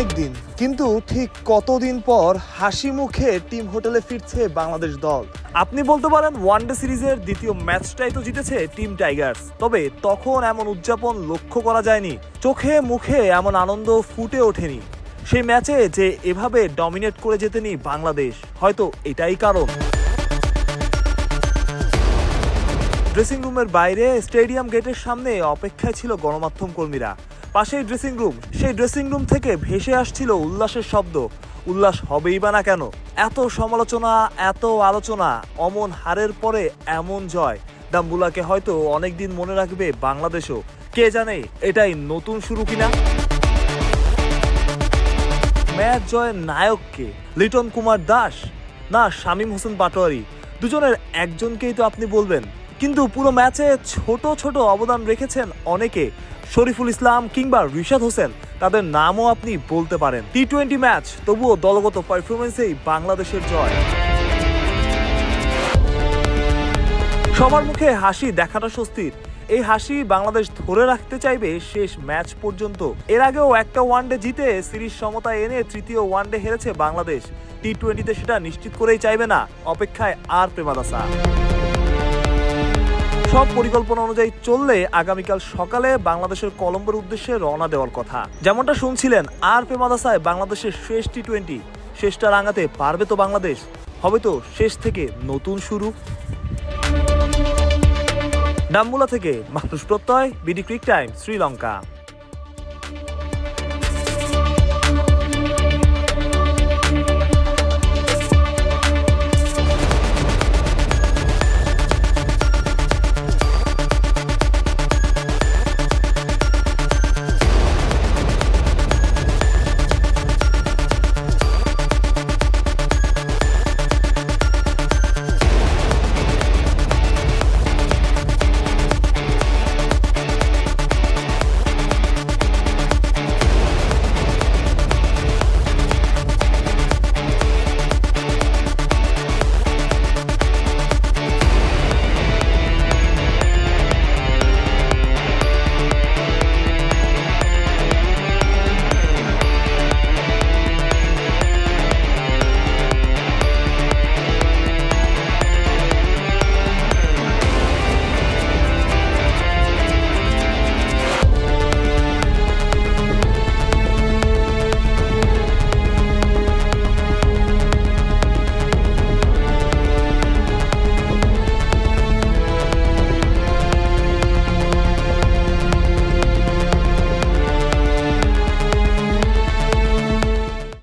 অনেক দিন, কিন্তু ঠিক কতদিন পর হাসি মুখে টিম হোটেলে ফিরছে বাংলাদেশ দল। আপনি বলতে পারেন ওয়ানডে সিরিজের দ্বিতীয় ম্যাচটাই তো জিতেছে টিম টাইগার্স, তবে তখন এমন উদযাপন লক্ষ্য করা যায়নি, চোখে মুখে এমন আনন্দ ফুটে ওঠেনি। সেই ম্যাচে যে এভাবে ডমিনেট করে যেতেনি বাংলাদেশ, হয়তো এটাই কারণ। ড্রেসিং রুমের বাইরে স্টেডিয়াম গেটের সামনে অপেক্ষায় ছিল গণমাধ্যম কর্মীরা। পাশেই ড্রেসিং রুম, সেই ড্রেসিং রুম থেকে ভেসে আসছিল উল্লাসের শব্দ। উল্লাস হবেই বা না কেন? এত সমালোচনা, এত আলোচনা, অমন হারের পরে এমন জয়, ডাম্বুলাকে হয়তো অনেকদিন মনে রাখবে বাংলাদেশও। কে জানে এটাই নতুন শুরু কিনা। ম্যাচ জয়ের নায়ক কে? লিটন কুমার দাস না শামীম হোসেন পাটোয়ারি? দুজনের একজনকেই তো আপনি বলবেন, কিন্তু পুরো ম্যাচে ছোট ছোট অবদান রেখেছেন অনেকে। শরীফুল ইসলাম কিংবা রিশাদ হোসেন, তাদের নামও আপনি বলতে পারেন। টি-20 ম্যাচ, তবুও দলগত পারফরমেন্সেই বাংলাদেশের জয়। সবার মুখে হাসি দেখাটা স্বস্তির। এই হাসি বাংলাদেশ ধরে রাখতে চাইবে শেষ ম্যাচ পর্যন্ত। এর আগেও একটা ওয়ানডে জিতে সিরিজ সমতায় এনে তৃতীয় ওয়ানডে হেরেছে বাংলাদেশ। টি-20তে সেটা নিশ্চিত করেই চাইবে না। অপেক্ষায় আর প্রেমাদাসা। সব পরিকল্পনা অনুযায়ী চললে আগামীকাল সকালে বাংলাদেশের কলম্বোর উদ্দেশ্যে রওনা দেওয়ার কথা। যেমনটা শুনছিলেন, আর প্রেমাদাসায় বাংলাদেশের শেষ টি-20, শেষটা রাঙাতে পারবে তো বাংলাদেশ? হবে তো শেষ থেকে নতুন শুরু। ডাম্বুলা থেকে মাহফুজ প্রত্যয়, বিডি ক্রিক টাইম, শ্রীলঙ্কা।